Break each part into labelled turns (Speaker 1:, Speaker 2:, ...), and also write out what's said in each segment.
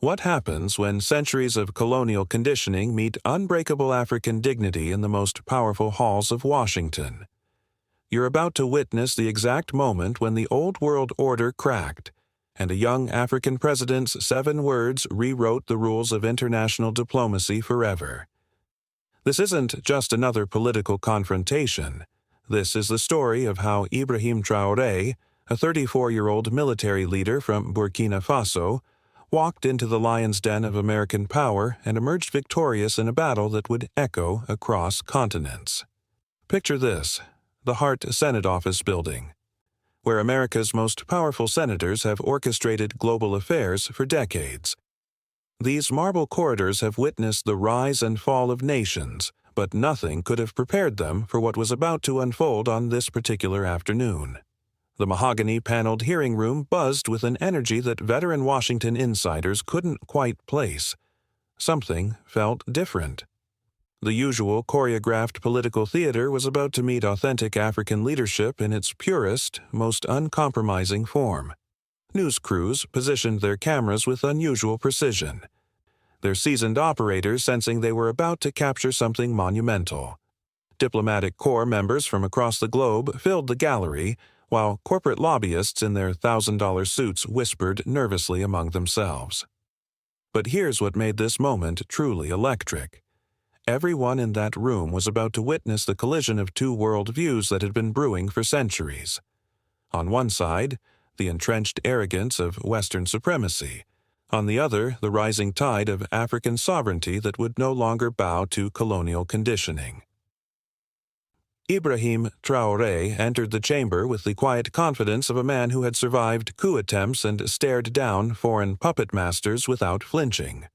Speaker 1: What happens when centuries of colonial conditioning meet unbreakable African dignity in the most powerful halls of Washington? You're about to witness the exact moment when the old world order cracked, and a young African president's 7 words rewrote the rules of international diplomacy forever. This isn't just another political confrontation. This is the story of how Ibrahim Traoré, a 34-year-old military leader from Burkina Faso, walked into the lion's den of American power and emerged victorious in a battle that would echo across continents. Picture this: the Hart Senate Office building, where America's most powerful senators have orchestrated global affairs for decades. These marble corridors have witnessed the rise and fall of nations, but nothing could have prepared them for what was about to unfold on this particular afternoon. The mahogany-paneled hearing room buzzed with an energy that veteran Washington insiders couldn't quite place. Something felt different. The usual choreographed political theater was about to meet authentic African leadership in its purest, most uncompromising form. News crews positioned their cameras with unusual precision, their seasoned operators sensing they were about to capture something monumental. Diplomatic corps members from across the globe filled the gallery, while corporate lobbyists in their $1,000 suits whispered nervously among themselves. But here's what made this moment truly electric. Everyone in that room was about to witness the collision of 2 worldviews that had been brewing for centuries. On one side, the entrenched arrogance of Western supremacy. On the other, the rising tide of African sovereignty that would no longer bow to colonial conditioning. Ibrahim Traoré entered the chamber with the quiet confidence of a man who had survived coup attempts and stared down foreign puppet masters without flinching.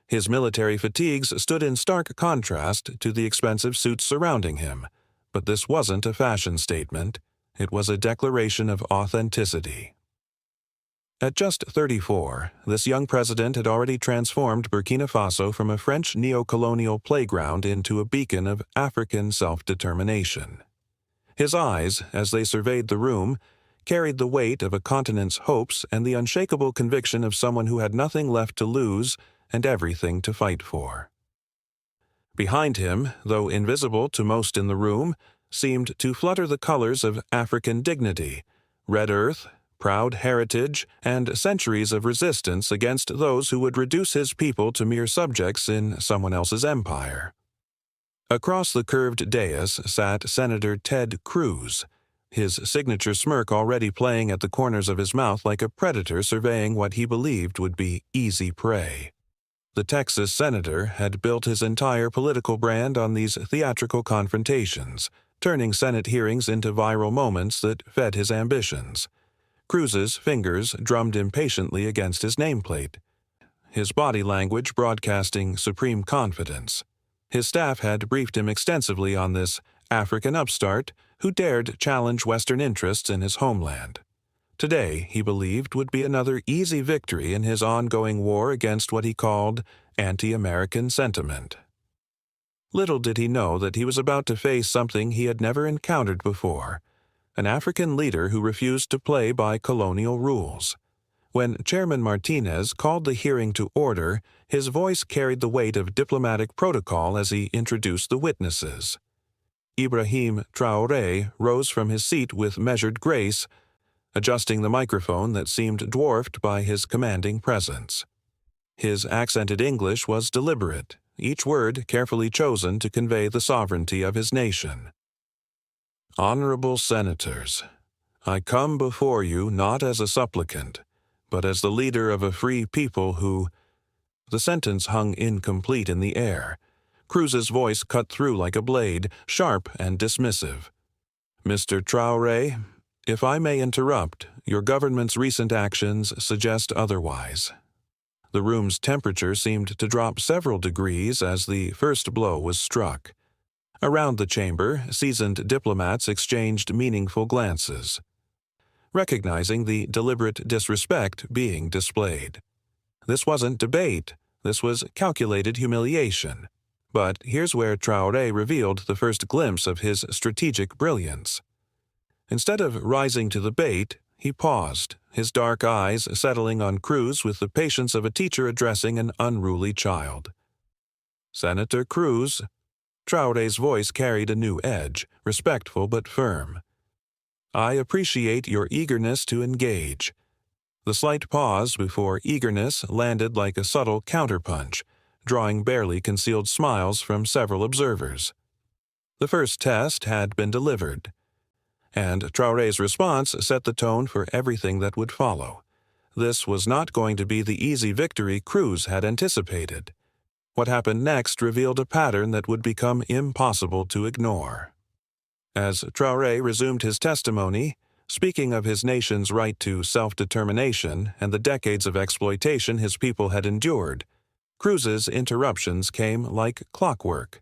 Speaker 1: His military fatigues stood in stark contrast to the expensive suits surrounding him, but this wasn't a fashion statement. It was a declaration of authenticity. At just 34, this young president had already transformed Burkina Faso from a French neo-colonial playground into a beacon of African self-determination. His eyes, as they surveyed the room, carried the weight of a continent's hopes and the unshakable conviction of someone who had nothing left to lose and everything to fight for. Behind him, though invisible to most in the room, seemed to flutter the colors of African dignity, red earth, proud heritage, and centuries of resistance against those who would reduce his people to mere subjects in someone else's empire. Across the curved dais sat Senator Ted Cruz, his signature smirk already playing at the corners of his mouth like a predator surveying what he believed would be easy prey. The Texas senator had built his entire political brand on these theatrical confrontations, turning Senate hearings into viral moments that fed his ambitions. Cruz's fingers drummed impatiently against his nameplate, his body language broadcasting supreme confidence. His staff had briefed him extensively on this African upstart who dared challenge Western interests in his homeland. Today, he believed, would be another easy victory in his ongoing war against what he called anti-American sentiment. Little did he know that he was about to face something he had never encountered before: an African leader who refused to play by colonial rules. When Chairman Martinez called the hearing to order, his voice carried the weight of diplomatic protocol as he introduced the witnesses. Ibrahim Traoré rose from his seat with measured grace, adjusting the microphone that seemed dwarfed by his commanding presence. His accented English was deliberate, each word carefully chosen to convey the sovereignty of his nation. Honorable Senators, I come before you not as a supplicant, but as the leader of a free people who— The sentence hung incomplete in the air. Cruz's voice cut through like a blade, sharp and dismissive. Mr. Traoré, if I may interrupt, your government's recent actions suggest otherwise. The room's temperature seemed to drop several degrees as the first blow was struck. Around the chamber, seasoned diplomats exchanged meaningful glances, recognizing the deliberate disrespect being displayed. This wasn't debate, this was calculated humiliation. But here's where Traoré revealed the first glimpse of his strategic brilliance. Instead of rising to the bait, he paused, his dark eyes settling on Cruz with the patience of a teacher addressing an unruly child. "Senator Cruz." Traoré's voice carried a new edge, respectful but firm. "I appreciate your eagerness to engage." The slight pause before eagerness landed like a subtle counterpunch, drawing barely concealed smiles from several observers. The first test had been delivered, and Traoré's response set the tone for everything that would follow. This was not going to be the easy victory Cruz had anticipated. What happened next revealed a pattern that would become impossible to ignore. As Traoré resumed his testimony, speaking of his nation's right to self-determination and the decades of exploitation his people had endured, Cruz's interruptions came like clockwork.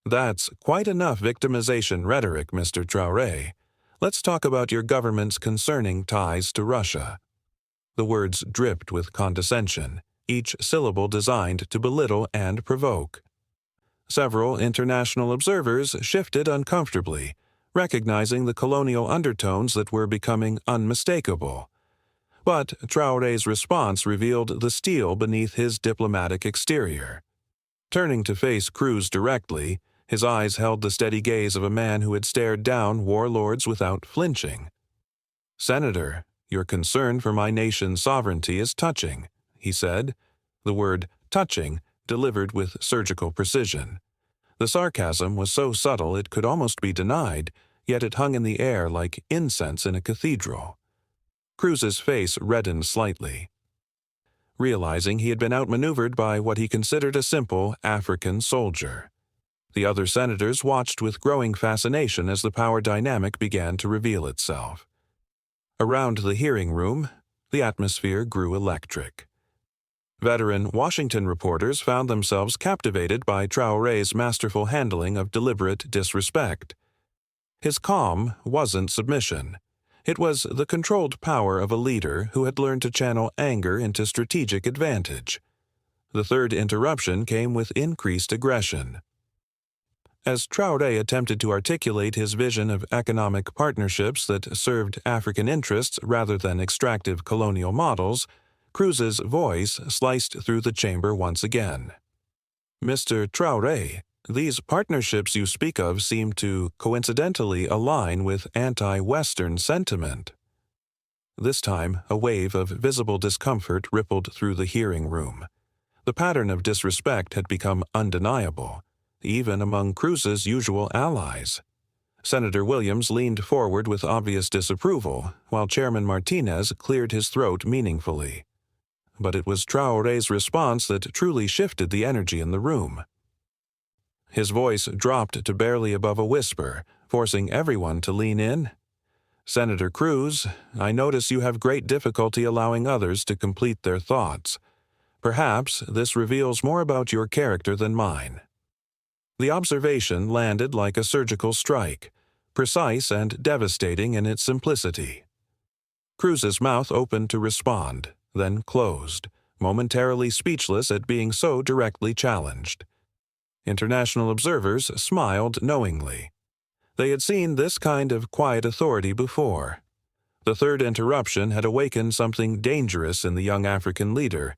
Speaker 1: "That's quite enough victimization rhetoric, Mr. Traoré. Let's talk about your government's concerning ties to Russia." The words dripped with condescension, each syllable designed to belittle and provoke. Several international observers shifted uncomfortably, recognizing the colonial undertones that were becoming unmistakable. But Traoré's response revealed the steel beneath his diplomatic exterior. Turning to face Cruz directly, his eyes held the steady gaze of a man who had stared down warlords without flinching. "Senator, your concern for my nation's sovereignty is touching," he said, the word touching delivered with surgical precision. The sarcasm was so subtle it could almost be denied, yet it hung in the air like incense in a cathedral. Cruz's face reddened slightly. Realizing he had been outmaneuvered by what he considered a simple African soldier. The other senators watched with growing fascination as the power dynamic began to reveal itself. Around the hearing room, the atmosphere grew electric. Veteran Washington reporters found themselves captivated by Traoré's masterful handling of deliberate disrespect. His calm wasn't submission. It was the controlled power of a leader who had learned to channel anger into strategic advantage. The third interruption came with increased aggression. As Traoré attempted to articulate his vision of economic partnerships that served African interests rather than extractive colonial models, Cruz's voice sliced through the chamber once again. "Mr. Traoré, these partnerships you speak of seem to coincidentally align with anti-Western sentiment." This time, a wave of visible discomfort rippled through the hearing room. The pattern of disrespect had become undeniable, even among Cruz's usual allies. Senator Williams leaned forward with obvious disapproval, while Chairman Martinez cleared his throat meaningfully. But it was Traoré's response that truly shifted the energy in the room. His voice dropped to barely above a whisper, forcing everyone to lean in. "Senator Cruz, I notice you have great difficulty allowing others to complete their thoughts. Perhaps this reveals more about your character than mine." The observation landed like a surgical strike, precise and devastating in its simplicity. Cruz's mouth opened to respond, then closed, momentarily speechless at being so directly challenged. International observers smiled knowingly. They had seen this kind of quiet authority before. The third interruption had awakened something dangerous in the young African leader,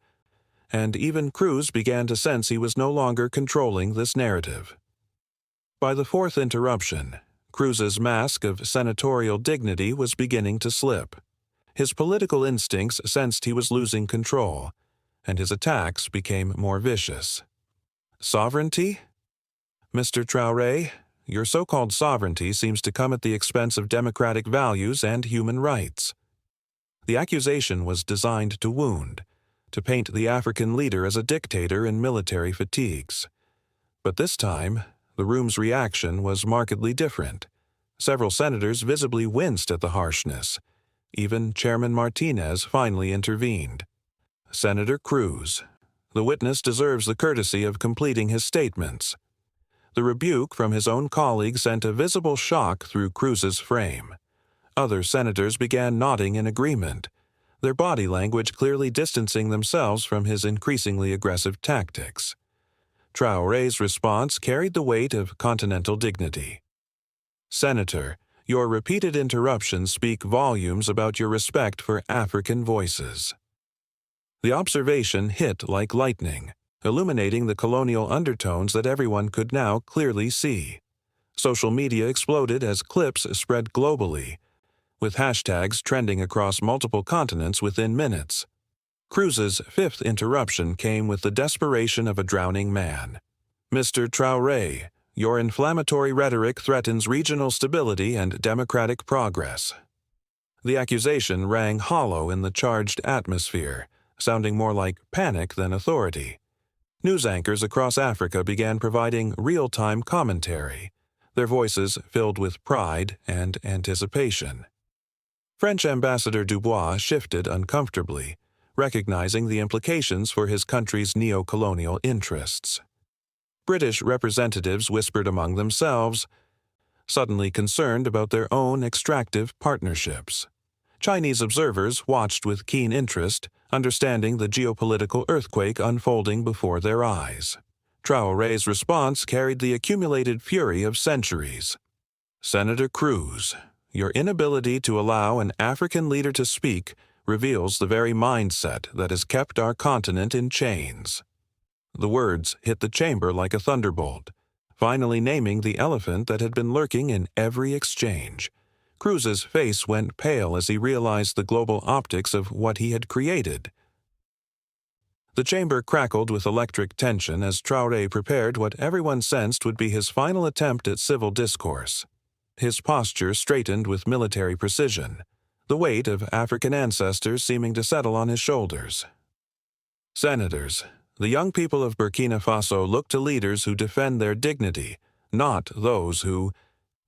Speaker 1: and even Cruz began to sense he was no longer controlling this narrative. By the fourth interruption, Cruz's mask of senatorial dignity was beginning to slip. His political instincts sensed he was losing control, and his attacks became more vicious. "Sovereignty? Mr. Traoré, your so-called sovereignty seems to come at the expense of democratic values and human rights." The accusation was designed to wound, to paint the African leader as a dictator in military fatigues. But this time, the room's reaction was markedly different. Several senators visibly winced at the harshness. Even Chairman Martinez finally intervened. "Senator Cruz, the witness deserves the courtesy of completing his statements." The rebuke from his own colleague sent a visible shock through Cruz's frame. Other senators began nodding in agreement, their body language clearly distancing themselves from his increasingly aggressive tactics. Traoré's response carried the weight of continental dignity. "Senator, Your repeated interruptions speak volumes about your respect for African voices. The observation hit like lightning, illuminating the colonial undertones that everyone could now clearly see. Social media exploded as clips spread globally, with hashtags trending across multiple continents within minutes. Cruz's fifth interruption came with the desperation of a drowning man. "Mr. Traoré, your inflammatory rhetoric threatens regional stability and democratic progress." The accusation rang hollow in the charged atmosphere, sounding more like panic than authority. News anchors across Africa began providing real-time commentary, their voices filled with pride and anticipation. French Ambassador Dubois shifted uncomfortably, recognizing the implications for his country's neo-colonial interests. British representatives whispered among themselves, suddenly concerned about their own extractive partnerships. Chinese observers watched with keen interest, understanding the geopolitical earthquake unfolding before their eyes. Traoré's response carried the accumulated fury of centuries. "Senator Cruz, your inability to allow an African leader to speak reveals the very mindset that has kept our continent in chains." The words hit the chamber like a thunderbolt, finally naming the elephant that had been lurking in every exchange. Cruz's face went pale as he realized the global optics of what he had created. The chamber crackled with electric tension as Traoré prepared what everyone sensed would be his final attempt at civil discourse. His posture straightened with military precision, the weight of African ancestors seeming to settle on his shoulders. "Senators, the young people of Burkina Faso look to leaders who defend their dignity, not those who—"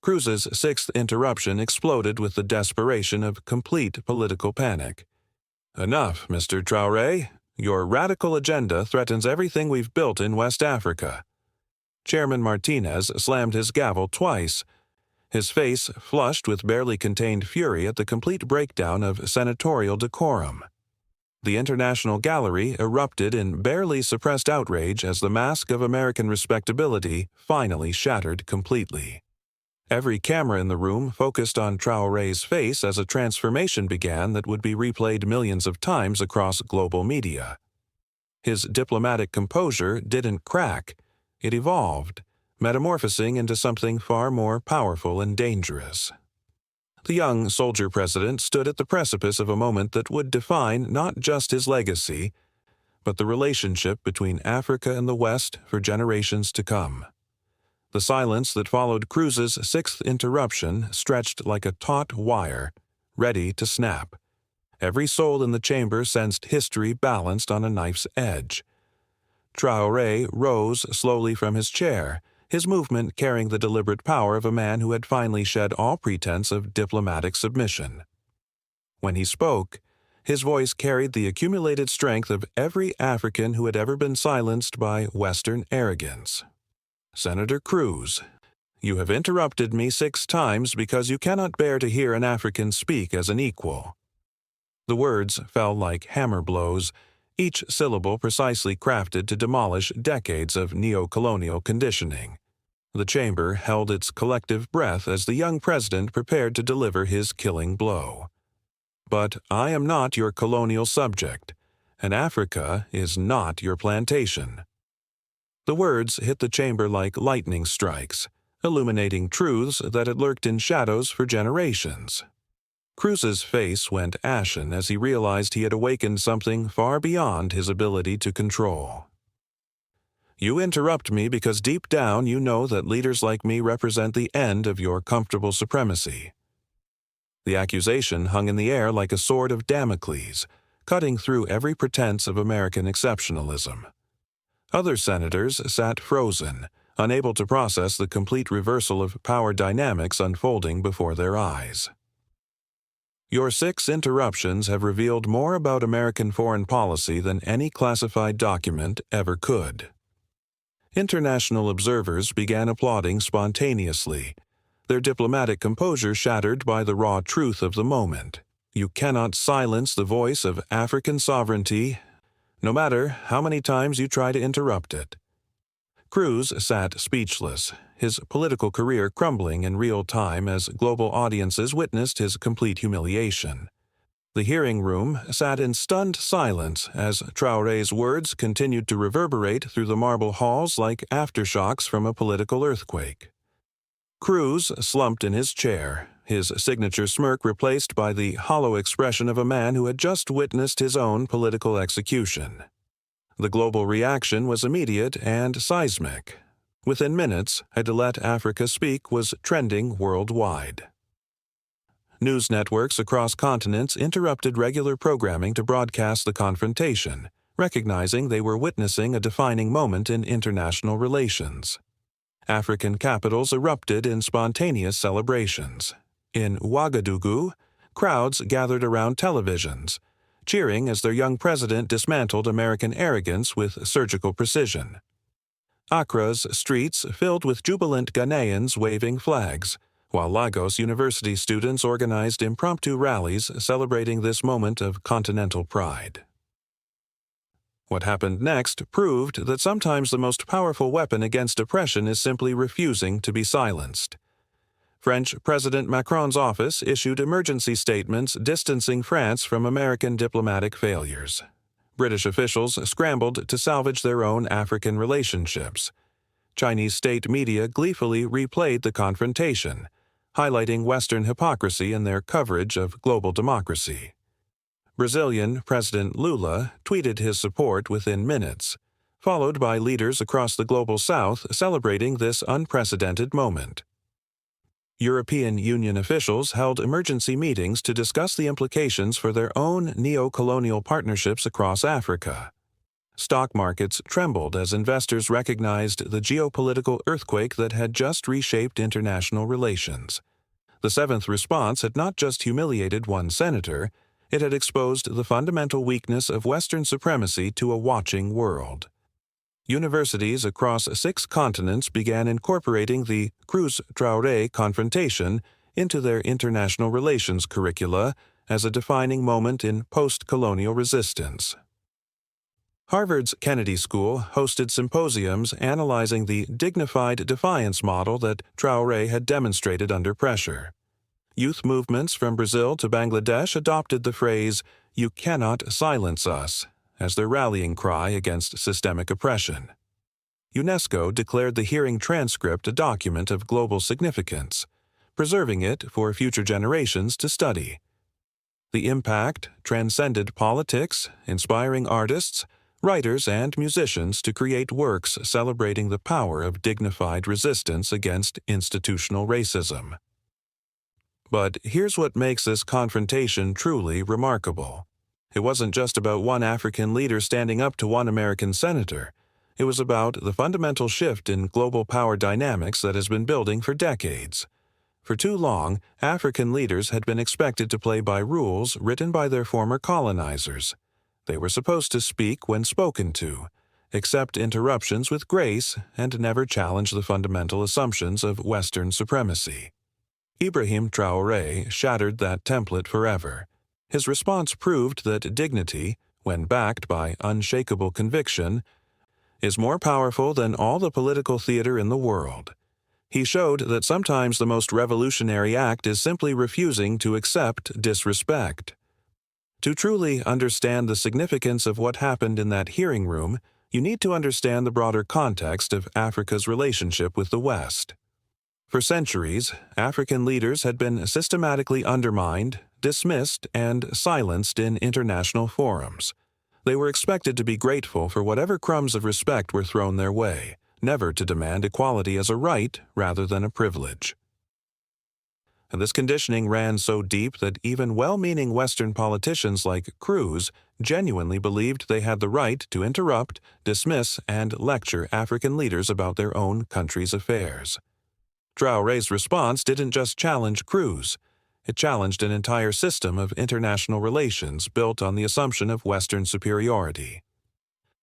Speaker 1: Cruz's sixth interruption exploded with the desperation of complete political panic. "Enough, Mr. Traoré. Your radical agenda threatens everything we've built in West Africa." Chairman Martinez slammed his gavel twice, his face flushed with barely contained fury at the complete breakdown of senatorial decorum. The international gallery erupted in barely suppressed outrage as the mask of American respectability finally shattered completely. Every camera in the room focused on Traoré's face as a transformation began that would be replayed millions of times across global media. His diplomatic composure didn't crack, it evolved, metamorphosing into something far more powerful and dangerous. The young soldier president stood at the precipice of a moment that would define not just his legacy, but the relationship between Africa and the West for generations to come. The silence that followed Cruz's sixth interruption stretched like a taut wire, ready to snap. Every soul in the chamber sensed history balanced on a knife's edge. Traoré rose slowly from his chair, his movement carrying the deliberate power of a man who had finally shed all pretense of diplomatic submission. When he spoke, his voice carried the accumulated strength of every African who had ever been silenced by Western arrogance. "Senator Cruz, you have interrupted me 6 times because you cannot bear to hear an African speak as an equal." The words fell like hammer blows, each syllable precisely crafted to demolish decades of neo-colonial conditioning. The chamber held its collective breath as the young president prepared to deliver his killing blow. "But I am not your colonial subject, and Africa is not your plantation." The words hit the chamber like lightning strikes, illuminating truths that had lurked in shadows for generations. Cruz's face went ashen as he realized he had awakened something far beyond his ability to control. "You interrupt me because deep down you know that leaders like me represent the end of your comfortable supremacy." The accusation hung in the air like a sword of Damocles, cutting through every pretense of American exceptionalism. Other senators sat frozen, unable to process the complete reversal of power dynamics unfolding before their eyes. "Your 6 interruptions have revealed more about American foreign policy than any classified document ever could." International observers began applauding spontaneously, their diplomatic composure shattered by the raw truth of the moment. You cannot silence the voice of African sovereignty, no matter how many times you try to interrupt it. Cruz sat speechless, his political career crumbling in real time as global audiences witnessed his complete humiliation. The hearing room sat in stunned silence as Traoré's words continued to reverberate through the marble halls like aftershocks from a political earthquake. Cruz slumped in his chair, his signature smirk replaced by the hollow expression of a man who had just witnessed his own political execution. The global reaction was immediate and seismic. Within minutes, a "Let Africa Speak" was trending worldwide. News networks across continents interrupted regular programming to broadcast the confrontation, recognizing they were witnessing a defining moment in international relations. African capitals erupted in spontaneous celebrations. In Ouagadougou, crowds gathered around televisions, cheering as their young president dismantled American arrogance with surgical precision. Accra's streets filled with jubilant Ghanaians waving flags, while Lagos University students organized impromptu rallies celebrating this moment of continental pride. What happened next proved that sometimes the most powerful weapon against oppression is simply refusing to be silenced. French President Macron's office issued emergency statements distancing France from American diplomatic failures. British officials scrambled to salvage their own African relationships. Chinese state media gleefully replayed the confrontation, highlighting Western hypocrisy in their coverage of global democracy. Brazilian President Lula tweeted his support within minutes, followed by leaders across the global South celebrating this unprecedented moment. European Union officials held emergency meetings to discuss the implications for their own neo-colonial partnerships across Africa. Stock markets trembled as investors recognized the geopolitical earthquake that had just reshaped international relations. The seventh response had not just humiliated one senator, it had exposed the fundamental weakness of Western supremacy to a watching world. Universities across 6 continents began incorporating the Cruz Traoré confrontation into their international relations curricula as a defining moment in post-colonial resistance. Harvard's Kennedy School hosted symposiums analyzing the dignified defiance model that Traoré had demonstrated under pressure. Youth movements from Brazil to Bangladesh adopted the phrase, "You cannot silence us," as their rallying cry against systemic oppression. UNESCO declared the hearing transcript a document of global significance, preserving it for future generations to study. The impact transcended politics, inspiring artists, writers, and musicians to create works celebrating the power of dignified resistance against institutional racism. But here's what makes this confrontation truly remarkable. It wasn't just about one African leader standing up to one American senator. It was about the fundamental shift in global power dynamics that has been building for decades. For too long, African leaders had been expected to play by rules written by their former colonizers. They were supposed to speak when spoken to, accept interruptions with grace, and never challenge the fundamental assumptions of Western supremacy. Ibrahim Traoré shattered that template forever. His response proved that dignity, when backed by unshakable conviction, is more powerful than all the political theater in the world. He showed that sometimes the most revolutionary act is simply refusing to accept disrespect. To truly understand the significance of what happened in that hearing room, you need to understand the broader context of Africa's relationship with the West. For centuries, African leaders had been systematically undermined, dismissed, and silenced in international forums. They were expected to be grateful for whatever crumbs of respect were thrown their way, never to demand equality as a right rather than a privilege. And this conditioning ran so deep that even well-meaning Western politicians like Cruz genuinely believed they had the right to interrupt, dismiss, and lecture African leaders about their own country's affairs. Traoré's response didn't just challenge Cruz. It challenged an entire system of international relations built on the assumption of Western superiority.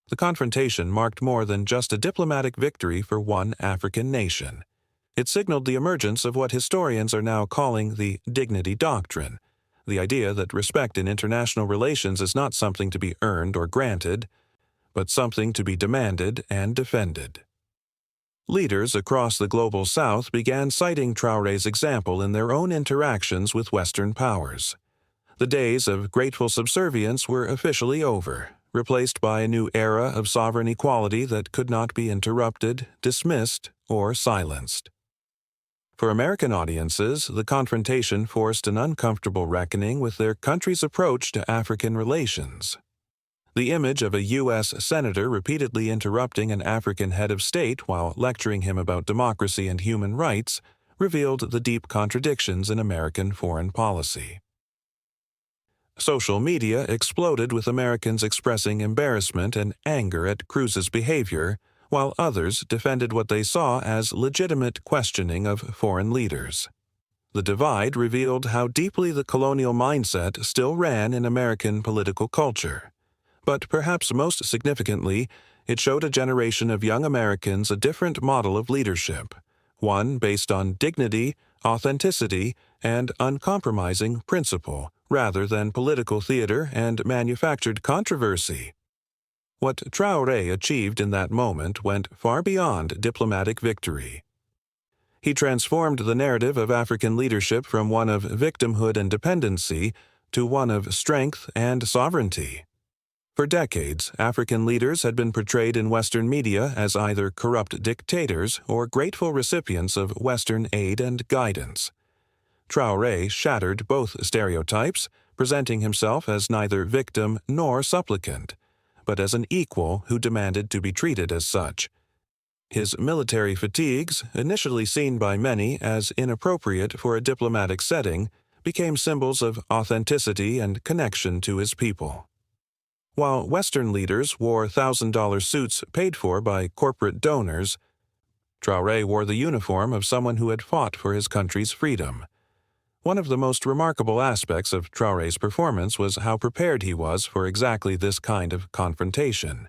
Speaker 1: The confrontation marked more than just a diplomatic victory for one African nation. It signaled the emergence of what historians are now calling the dignity doctrine, the idea that respect in international relations is not something to be earned or granted, but something to be demanded and defended. Leaders across the global South began citing Traoré's example in their own interactions with Western powers. The days of grateful subservience were officially over, replaced by a new era of sovereign equality that could not be interrupted, dismissed, or silenced. For American audiences, the confrontation forced an uncomfortable reckoning with their country's approach to African relations. The image of a U.S. senator repeatedly interrupting an African head of state while lecturing him about democracy and human rights revealed the deep contradictions in American foreign policy. Social media exploded with Americans expressing embarrassment and anger at Cruz's behavior, while others defended what they saw as legitimate questioning of foreign leaders. The divide revealed how deeply the colonial mindset still ran in American political culture. But perhaps most significantly, it showed a generation of young Americans a different model of leadership, one based on dignity, authenticity, and uncompromising principle, rather than political theater and manufactured controversy. What Traoré achieved in that moment went far beyond diplomatic victory. He transformed the narrative of African leadership from one of victimhood and dependency to one of strength and sovereignty. For decades, African leaders had been portrayed in Western media as either corrupt dictators or grateful recipients of Western aid and guidance. Traoré shattered both stereotypes, presenting himself as neither victim nor supplicant, but as an equal who demanded to be treated as such. His military fatigues, initially seen by many as inappropriate for a diplomatic setting, became symbols of authenticity and connection to his people. While Western leaders wore $1,000 suits paid for by corporate donors, Traoré wore the uniform of someone who had fought for his country's freedom. One of the most remarkable aspects of Traoré's performance was how prepared he was for exactly this kind of confrontation.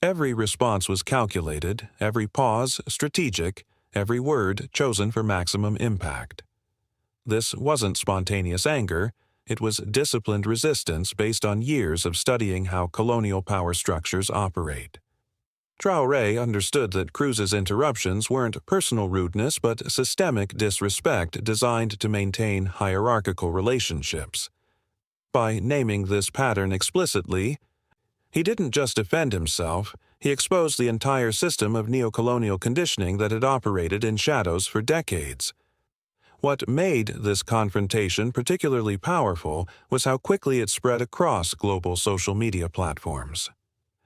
Speaker 1: Every response was calculated, every pause strategic, every word chosen for maximum impact. This wasn't spontaneous anger, it was disciplined resistance based on years of studying how colonial power structures operate. Traoré understood that Cruz's interruptions weren't personal rudeness but systemic disrespect designed to maintain hierarchical relationships. By naming this pattern explicitly, he didn't just defend himself, he exposed the entire system of neocolonial conditioning that had operated in shadows for decades. What made this confrontation particularly powerful was how quickly it spread across global social media platforms.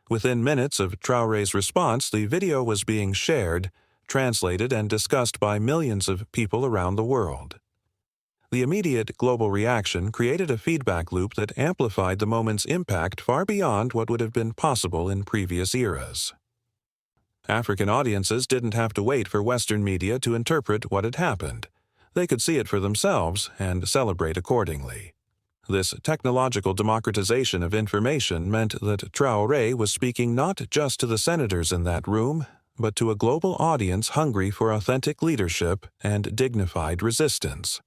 Speaker 1: Within minutes of Traoré's response, the video was being shared, translated, and discussed by millions of people around the world. The immediate global reaction created a feedback loop that amplified the moment's impact far beyond what would have been possible in previous eras. African audiences didn't have to wait for Western media to interpret what had happened. They could see it for themselves and celebrate accordingly. This technological democratization of information meant that Traoré was speaking not just to the senators in that room, but to a global audience hungry for authentic leadership and dignified resistance.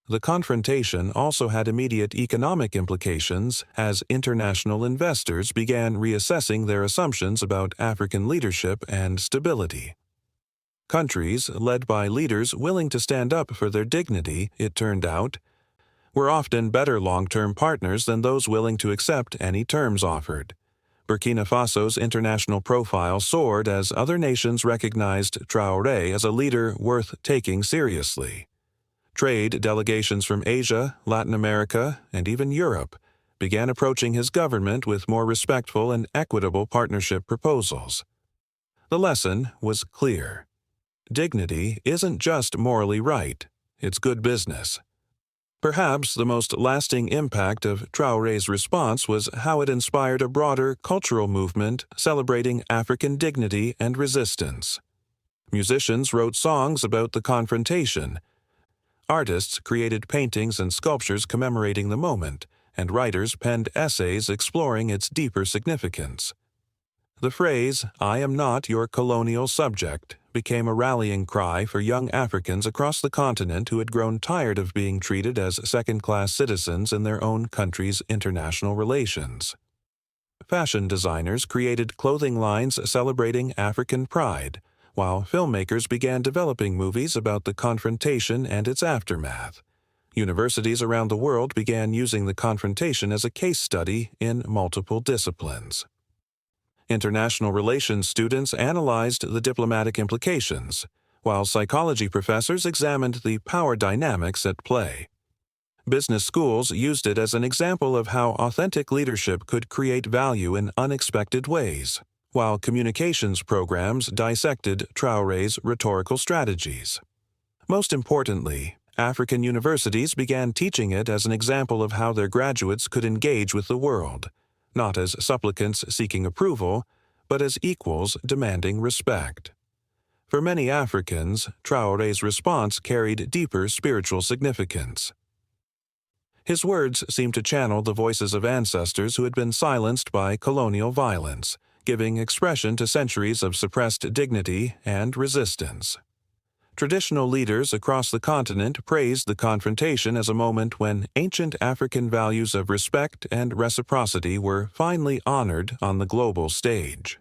Speaker 1: The confrontation also had immediate economic implications as international investors began reassessing their assumptions about African leadership and stability. Countries, led by leaders willing to stand up for their dignity, it turned out, were often better long-term partners than those willing to accept any terms offered. Burkina Faso's international profile soared as other nations recognized Traoré as a leader worth taking seriously. Trade delegations from Asia, Latin America, and even Europe began approaching his government with more respectful and equitable partnership proposals. The lesson was clear. Dignity isn't just morally right, it's good business. Perhaps the most lasting impact of Traoré's response was how it inspired a broader cultural movement celebrating African dignity and resistance. Musicians wrote songs about the confrontation. Artists created paintings and sculptures commemorating the moment, and writers penned essays exploring its deeper significance. The phrase, "I am not your colonial subject," became a rallying cry for young Africans across the continent who had grown tired of being treated as second-class citizens in their own country's international relations. Fashion designers created clothing lines celebrating African pride, while filmmakers began developing movies about the confrontation and its aftermath. Universities around the world began using the confrontation as a case study in multiple disciplines. International relations students analyzed the diplomatic implications, while psychology professors examined the power dynamics at play. Business schools used it as an example of how authentic leadership could create value in unexpected ways, while communications programs dissected Traoré's rhetorical strategies. Most importantly, African universities began teaching it as an example of how their graduates could engage with the world, not as supplicants seeking approval, but as equals demanding respect. For many Africans, Traoré's response carried deeper spiritual significance. His words seemed to channel the voices of ancestors who had been silenced by colonial violence, giving expression to centuries of suppressed dignity and resistance. Traditional leaders across the continent praised the confrontation as a moment when ancient African values of respect and reciprocity were finally honored on the global stage.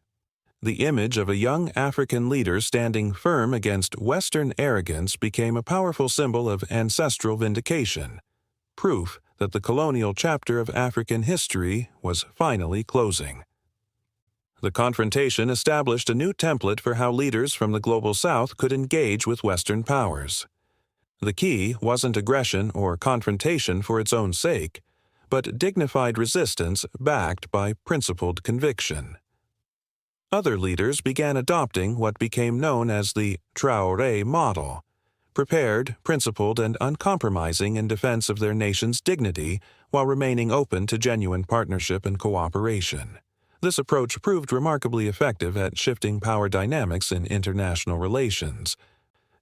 Speaker 1: The image of a young African leader standing firm against Western arrogance became a powerful symbol of ancestral vindication, proof that the colonial chapter of African history was finally closing. The confrontation established a new template for how leaders from the global South could engage with Western powers. The key wasn't aggression or confrontation for its own sake, but dignified resistance backed by principled conviction. Other leaders began adopting what became known as the Traoré model, prepared, principled, and uncompromising in defense of their nation's dignity while remaining open to genuine partnership and cooperation. This approach proved remarkably effective at shifting power dynamics in international relations,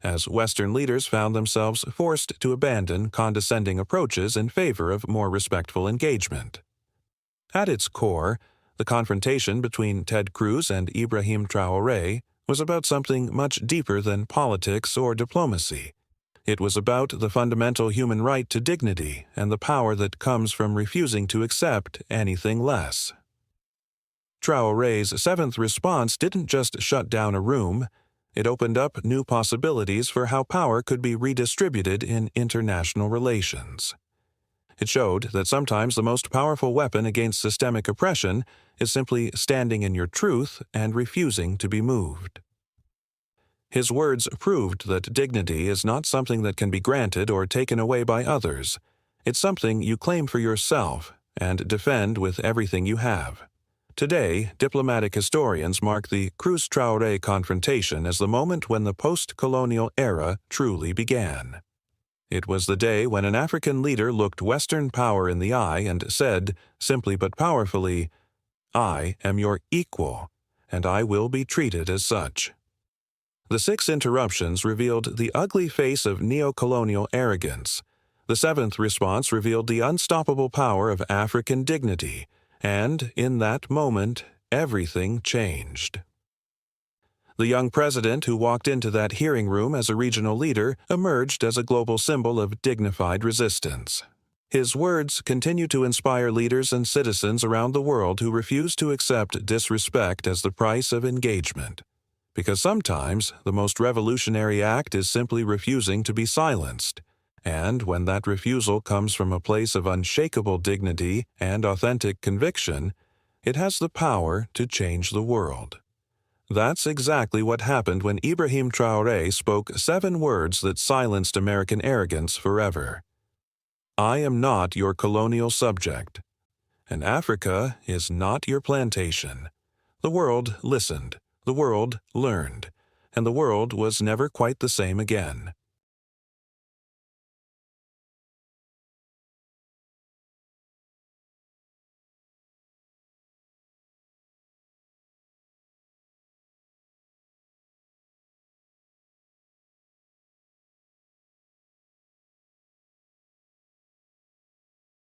Speaker 1: as Western leaders found themselves forced to abandon condescending approaches in favor of more respectful engagement. At its core, the confrontation between Ted Cruz and Ibrahim Traoré was about something much deeper than politics or diplomacy. It was about the fundamental human right to dignity and the power that comes from refusing to accept anything less. Traoré's seventh response didn't just shut down a room, it opened up new possibilities for how power could be redistributed in international relations. It showed that sometimes the most powerful weapon against systemic oppression is simply standing in your truth and refusing to be moved. His words proved that dignity is not something that can be granted or taken away by others. It's something you claim for yourself and defend with everything you have. Today, diplomatic historians mark the Cruz Traoré confrontation as the moment when the post-colonial era truly began. It was the day when an African leader looked Western power in the eye and said, simply but powerfully, "I am your equal, and I will be treated as such." The 6 interruptions revealed the ugly face of neo-colonial arrogance. The 7th response revealed the unstoppable power of African dignity, and in that moment, everything changed. The young president who walked into that hearing room as a regional leader emerged as a global symbol of dignified resistance. His words continue to inspire leaders and citizens around the world who refuse to accept disrespect as the price of engagement. Because sometimes the most revolutionary act is simply refusing to be silenced. And when that refusal comes from a place of unshakable dignity and authentic conviction, it has the power to change the world. That's exactly what happened when Ibrahim Traoré spoke 7 words that silenced American arrogance forever. I am not your colonial subject, and Africa is not your plantation. The world listened, the world learned, and the world was never quite the same again.